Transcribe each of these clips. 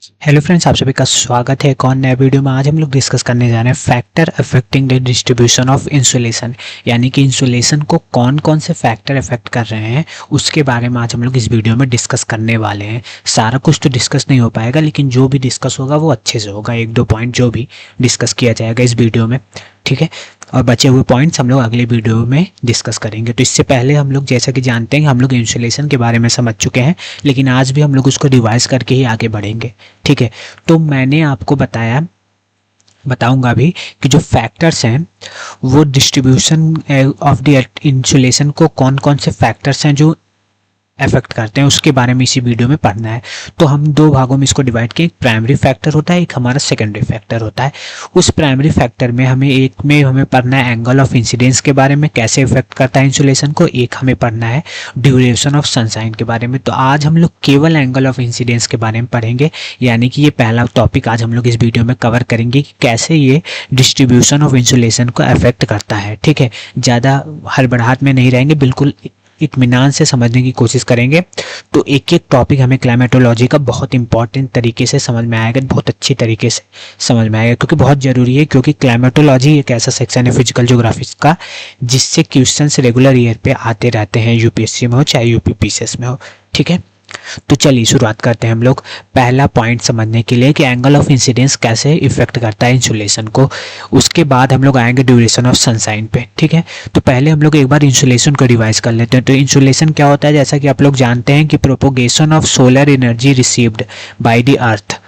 Hello friends, आप सभी का स्वागत है एक और नए वीडियो में। आज हम लोग डिस्कस करने जा रहे हैं factor affecting the distribution of insolation, यानी कि इंसुलेशन को कौन कौन से फैक्टर अफेक्ट कर रहे हैं उसके बारे में आज हम लोग इस वीडियो में डिस्कस करने वाले हैं। सारा कुछ तो डिस्कस नहीं हो पाएगा, लेकिन जो भी डिस्कस होगा वो अच्छे से होगा। एक दो पॉइंट जो भी डिस्कस किया जाएगा इस वीडियो में, ठीक है, और बचे हुए पॉइंट्स हम लोग अगले वीडियो में डिस्कस करेंगे। तो इससे पहले हम लोग जैसा कि जानते हैं हम लोग इंसुलेशन के बारे में समझ चुके हैं, लेकिन आज भी हम लोग उसको रिवाइज करके ही आगे बढ़ेंगे, ठीक है। तो मैंने आपको बताऊंगा भी कि जो फैक्टर्स हैं वो डिस्ट्रीब्यूशन ऑफ द इंसुलेशन को कौन कौन से फैक्टर्स हैं जो अफेक्ट करते हैं उसके बारे में इसी वीडियो में पढ़ना है। तो हम दो भागों में इसको डिवाइड किए, एक प्राइमरी फैक्टर होता है, एक हमारा सेकेंडरी फैक्टर होता है। उस प्राइमरी फैक्टर में हमें पढ़ना है एंगल ऑफ इंसिडेंस के बारे में, कैसे इफेक्ट करता है इंसुलेशन को। एक हमें पढ़ना है ड्यूरेशन ऑफ सनशाइन के बारे में। तो आज हम लोग केवल एंगल ऑफ इंसिडेंस के बारे में पढ़ेंगे, यानी कि ये पहला टॉपिक आज हम लोग इस वीडियो में कवर करेंगे कि कैसे ये डिस्ट्रीब्यूशन ऑफ इंसुलेशन को अफेक्ट करता है, ठीक है। ज़्यादा हड़बड़ाहट में नहीं रहेंगे, बिल्कुल इत्मीनान से समझने की कोशिश करेंगे। तो एक एक टॉपिक हमें क्लाइमेटोलॉजी का बहुत इंपॉर्टेंट तरीके से समझ में आएगा, बहुत अच्छी तरीके से समझ में आएगा, क्योंकि बहुत ज़रूरी है। क्योंकि क्लाइमेटोलॉजी एक ऐसा सेक्शन है फिजिकल ज्योग्राफी का जिससे क्वेश्चंस रेगुलर ईयर पे आते रहते हैं, यूपीएससी में हो चाहे यूपीपीसीएस में हो, ठीक है। तो चलिए शुरुआत करते हैं हम लोग पहला पॉइंट समझने के लिए कि एंगल ऑफ इंसिडेंस कैसे इफेक्ट करता है इंसुलेशन को। उसके बाद हम लोग आएंगे ड्यूरेशन ऑफ सनशाइन पे, ठीक है। तो पहले हम लोग एक बार इंसुलेशन को रिवाइज कर लेते हैं। तो इंसुलेशन क्या होता है, जैसा कि आप लोग जानते हैं कि propagation of solar energy received by the earth,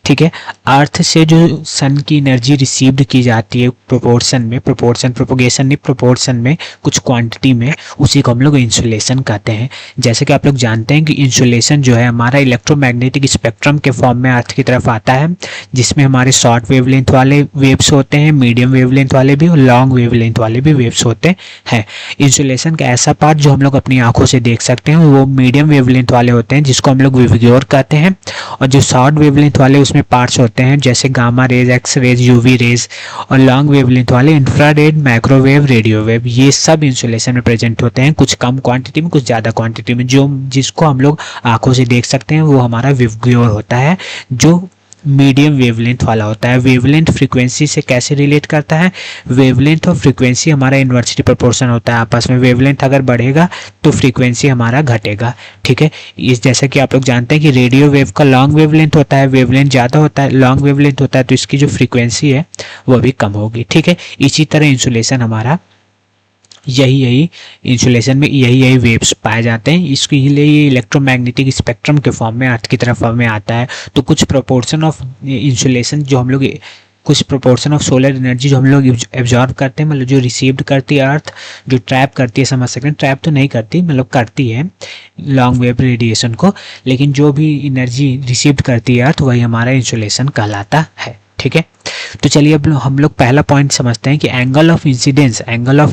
ठीक है। अर्थ से जो सन की एनर्जी रिसीव्ड की जाती है प्रोपोगेशन नहीं, प्रोपोर्शन में, कुछ क्वांटिटी में, उसी को हम लोग इंसुलेशन कहते हैं। जैसे कि आप लोग जानते हैं कि इंसुलेशन जो है हमारा इलेक्ट्रोमैग्नेटिक स्पेक्ट्रम के फॉर्म में अर्थ की तरफ आता है, जिसमें हमारे शॉर्ट वेवलेंथ वाले वेव्स होते हैं, मीडियम वेवलेंथ वाले भी और लॉन्ग वेवलेंथ वाले भी वेव्स होते हैं। इंसुलेशन का ऐसा पार्ट जो हम लोग अपनी आंखों से देख सकते हैं वो मीडियम वेवलेंथ वाले होते हैं, जिसको हम लोग विवग्योर कहते हैं। और जो शॉर्ट वेवलेंथ वाले उसमें पार्ट्स होते हैं जैसे gamma rays, X rays, UV rays, और लॉन्ग वेवलेंथ वाले इंफ्रारेड, माइक्रोवेव, रेडियो वेव, ये सब इंसुलेशन में प्रेजेंट होते हैं, कुछ कम क्वांटिटी में, कुछ ज़्यादा क्वांटिटी में। जिसको हम लोग आंखों से देख सकते हैं वो हमारा विवग्योर होता है, जो मीडियम वेवलेंथ वाला होता है। वेवलेंथ फ्रीक्वेंसी से कैसे रिलेट करता है, वेवलेंथ और फ्रीक्वेंसी हमारा इन्वर्सली प्रोपोर्शन होता है आपस में। वेवलेंथ अगर बढ़ेगा तो फ्रीक्वेंसी हमारा घटेगा, ठीक है। इस जैसा कि आप लोग जानते हैं कि रेडियो वेव का लॉन्ग वेवलेंथ होता है, वेवलेंथ ज़्यादा होता है, लॉन्ग वेवलेंथ होता है, तो इसकी जो फ्रीक्वेंसी है वो भी कम होगी, ठीक है। इसी तरह इंसुलेशन हमारा यही इंसुलेशन में यही वेव्स पाए जाते हैं। इसके लिए ये इलेक्ट्रोमैग्नेटिक स्पेक्ट्रम के फॉर्म में अर्थ की तरफ में आता है। तो कुछ प्रोपोर्शन ऑफ इंसुलेशन जो हम लोग, कुछ प्रोपोर्शन ऑफ सोलर एनर्जी जो हम लोग एब्जॉर्ब करते हैं, मतलब जो रिसीव्ड करती है अर्थ, जो ट्रैप करती है, समझ सकते हैं, ट्रैप तो नहीं करती, मतलब करती है लॉन्ग वेव रेडिएशन को, लेकिन जो भी एनर्जी रिसीव्ड करती है अर्थ वही हमारा इंसुलेशन कहलाता है, ठीक है। तो चलिए अब हम लोग पहला पॉइंट समझते हैं कि एंगल ऑफ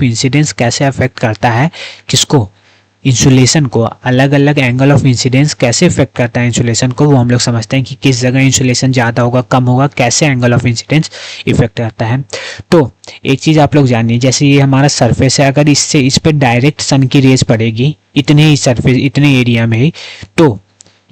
इंसिडेंस कैसे अफेक्ट करता है किसको, इंसुलेशन को। अलग अलग एंगल ऑफ इंसिडेंस कैसे इफेक्ट करता है इंसुलेशन को, वो हम लोग समझते हैं कि किस जगह इंसुलेशन ज़्यादा होगा, कम होगा, कैसे एंगल ऑफ इंसिडेंस इफेक्ट करता है। तो एक चीज़ आप लोग जानिए, जैसे ये हमारा सरफेस है, अगर इस पर डायरेक्ट सन की रेज पड़ेगी इतने ही सरफेस, इतने एरिया में ही, तो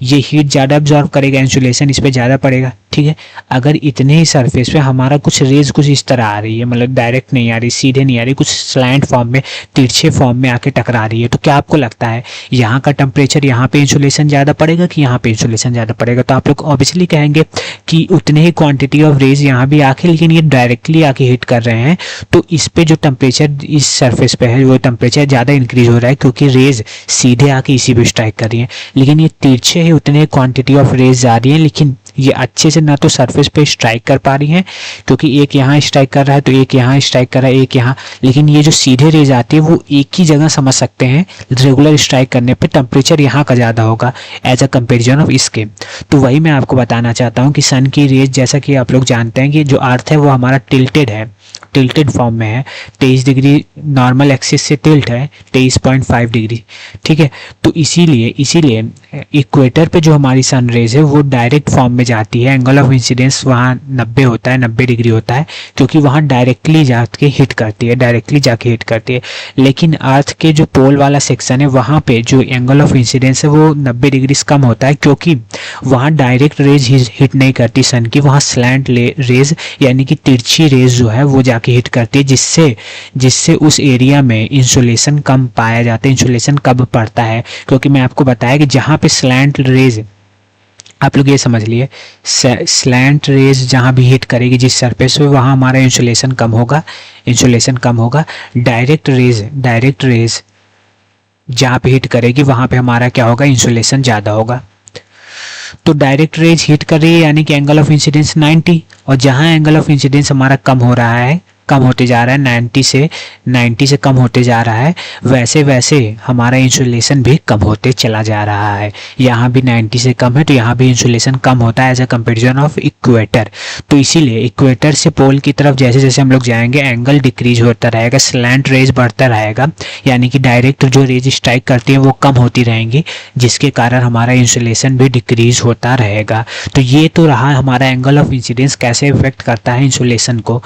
ये हीट ज़्यादा एब्जॉर्ब करेगा, इंसुलेशन इस पर ज़्यादा पड़ेगा, ठीक है। अगर इतने ही सरफेस पे हमारा कुछ रेज कुछ इस तरह आ रही है, मतलब डायरेक्ट नहीं आ रही, सीधे नहीं आ रही, कुछ स्लैंट फॉर्म में, तिरछे फॉर्म में आके टकरा रही है, तो क्या आपको लगता है यहाँ का टेम्परेचर, यहाँ पे इंसुलेशन ज़्यादा पड़ेगा कि यहाँ पे इंसुलेशन ज़्यादा पड़ेगा? तो आप लोग ऑब्वियसली कहेंगे कि उतने ही क्वान्टिटी ऑफ रेज यहाँ भी आके, लेकिन ये डायरेक्टली आके हिट कर रहे हैं, तो इस पर जो टेम्परेचर इस सरफेस पे है वो टेम्परेचर ज़्यादा इंक्रीज हो रहा है, क्योंकि रेज सीधे आके इसी पे स्ट्राइक कर रही है। लेकिन ये तिरछे ही उतने क्वांटिटी ऑफ रेज जा रही हैं, लेकिन ये अच्छे से ना तो सरफेस पे स्ट्राइक कर पा रही हैं, क्योंकि एक यहाँ स्ट्राइक कर रहा है तो एक यहाँ स्ट्राइक कर रहा है, एक यहाँ, लेकिन ये जो सीधे रेज आती है वो एक ही जगह, समझ सकते हैं, रेगुलर स्ट्राइक करने पे टेम्परेचर यहाँ का ज़्यादा होगा एज अ कंपेरिजन ऑफ इसके। तो वही मैं आपको बताना चाहता हूँ कि सन की रेज, जैसा कि आप लोग जानते हैं कि जो अर्थ है वो हमारा टिल्टेड है, टिल्टेड फॉर्म में है, 23 डिग्री नॉर्मल एक्सिस से टिल्ट है 23.5 डिग्री, ठीक है। तो इसीलिए इक्वेटर पे जो हमारी सन रेज है वो डायरेक्ट फॉर्म में जाती है, एंगल ऑफ इंसिडेंस वहाँ 90 होता है, 90 डिग्री होता है, क्योंकि वहाँ डायरेक्टली जाके हिट करती है, लेकिन अर्थ के जो पोल वाला सेक्शन है वहाँ पे जो एंगल ऑफ इंसिडेंस है वो 90 डिग्री से कम होता है, क्योंकि वहाँ डायरेक्ट रेज हिट नहीं करती सन की, वहाँ स्लैंट रेज यानी कि तिरछी रेज जो है वो जाके हिट करती है, जिससे उस एरिया में इंसुलेशन कम पाया जाता है। इंसुलेशन कब पड़ता है, क्योंकि मैं आपको बताया कि जहाँ पे स्लैंट रेज, आप लोग ये समझ लिए, स्लैंट रेज जहाँ भी हिट करेगी जिस सरफेस पे वहाँ हमारा इंसुलेशन कम होगा। डायरेक्ट रेज जहाँ पे हिट करेगी वहाँ पे हमारा क्या होगा, इंसुलेशन ज़्यादा होगा। तो डायरेक्ट रेज हिट कर रही है यानी कि एंगल ऑफ इंसिडेंस 90, और जहाँ एंगल ऑफ इंसिडेंस हमारा कम होते जा रहा है 90 से कम होते जा रहा है, वैसे वैसे हमारा इंसुलेशन भी कम होते चला जा रहा है। यहाँ भी 90 से कम है तो यहाँ भी इंसुलेशन कम होता है as a comparison of equator. तो इसीलिए इक्वेटर से पोल की तरफ जैसे जैसे हम लोग जाएंगे एंगल डिक्रीज होता रहेगा, स्लैंट रेज बढ़ता रहेगा, यानी कि डायरेक्ट जो रेज स्ट्राइक करती है वो कम होती रहेंगी, जिसके कारण हमारा इंसुलेशन भी डिक्रीज होता रहेगा। तो ये तो रहा हमारा एंगल ऑफ इंसिडेंस कैसे इफेक्ट करता है इंसुलेशन को,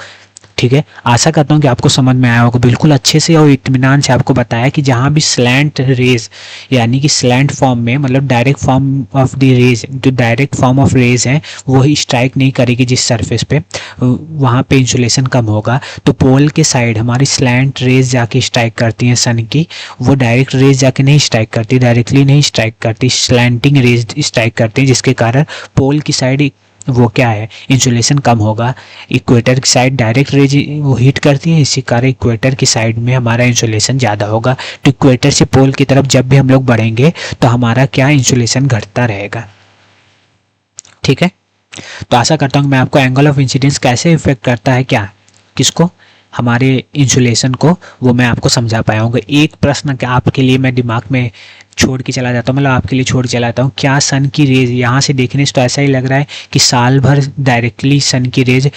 ठीक है। आशा करता हूँ कि आपको समझ में आया होगा बिल्कुल अच्छे से और इत्मीनान से आपको बताया कि जहाँ भी स्लैंट रेज यानी कि स्लैंट फॉर्म में, मतलब direct form of the rays, जो डायरेक्ट फॉर्म ऑफ रेज है वो ही स्ट्राइक नहीं करेगी जिस सरफेस पे, वहाँ पे इंसुलेशन कम होगा। तो पोल के साइड हमारी स्लैंट रेज जाके स्ट्राइक करती हैं सन की, वो डायरेक्ट रेज जाके नहीं स्ट्राइक करती, डायरेक्टली नहीं स्ट्राइक करती, स्लैंटिंग रेज स्ट्राइक करती हैं, जिसके कारण पोल की साइड वो क्या है, इंसुलेशन कम होगा। इक्वेटर की साइड डायरेक्ट रेज वो हीट करती है, इसी कारण इक्वेटर की साइड में हमारा इंसुलेशन ज़्यादा होगा। तो इक्वेटर से पोल की तरफ जब भी हम लोग बढ़ेंगे तो हमारा क्या, इंसुलेशन घटता रहेगा, ठीक है। तो आशा करता हूँ मैं आपको एंगल ऑफ इंसिडेंस कैसे इफेक्ट करता है, क्या किसको, हमारे इंसुलेशन को, वो मैं आपको समझा पाया हूँ। एक प्रश्न क्या आपके लिए मैं दिमाग में छोड़ के चला जाता हूँ, मतलब आपके लिए छोड़ के चला जाता हूँ, क्या सन की रेज यहाँ से देखने से तो ऐसा ही लग रहा है कि साल भर डायरेक्टली सन की रेज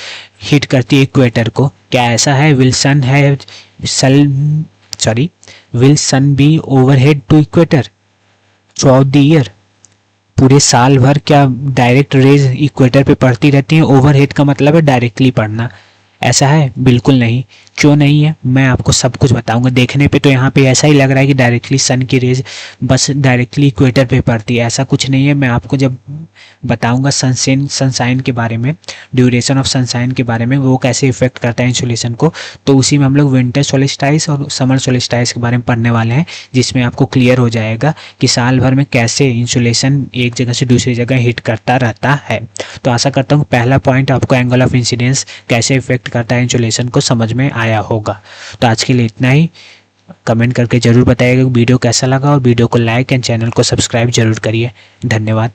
हिट करती है इक्वेटर को, क्या ऐसा है? Will sun be overhead to equator throughout the year? पूरे साल भर क्या डायरेक्ट रेज इक्वेटर पे पड़ती रहती हैं? ओवरहेड का मतलब है डायरेक्टली पड़ना, ऐसा है? बिल्कुल नहीं। क्यों नहीं है, मैं आपको सब कुछ बताऊंगा। देखने पे तो यहाँ पे ऐसा ही लग रहा है कि डायरेक्टली सन की रेज बस डायरेक्टली इक्वेटर पे पड़ती है, ऐसा कुछ नहीं है। मैं आपको जब बताऊंगा सनशाइन के बारे में, ड्यूरेशन ऑफ सनशाइन के बारे में, वो कैसे इफेक्ट करता है इंसुलेशन को, तो उसी में हम लोग विंटर सोलिस्टाइस और समर सोलिस्टाइस के बारे में पढ़ने वाले हैं, जिसमें आपको क्लियर हो जाएगा कि साल भर में कैसे इंसुलेशन एक जगह से दूसरी जगह हिट करता रहता है। तो आशा करता हूँ पहला पॉइंट आपको एंगल ऑफ इंसिडेंस कैसे इफेक्ट करता है इंसुलेशन को समझ में आया होगा। तो आज के लिए इतना ही। कमेंट करके जरूर बताइएगा वीडियो कैसा लगा, और वीडियो को लाइक एंड चैनल को सब्सक्राइब जरूर करिए। धन्यवाद।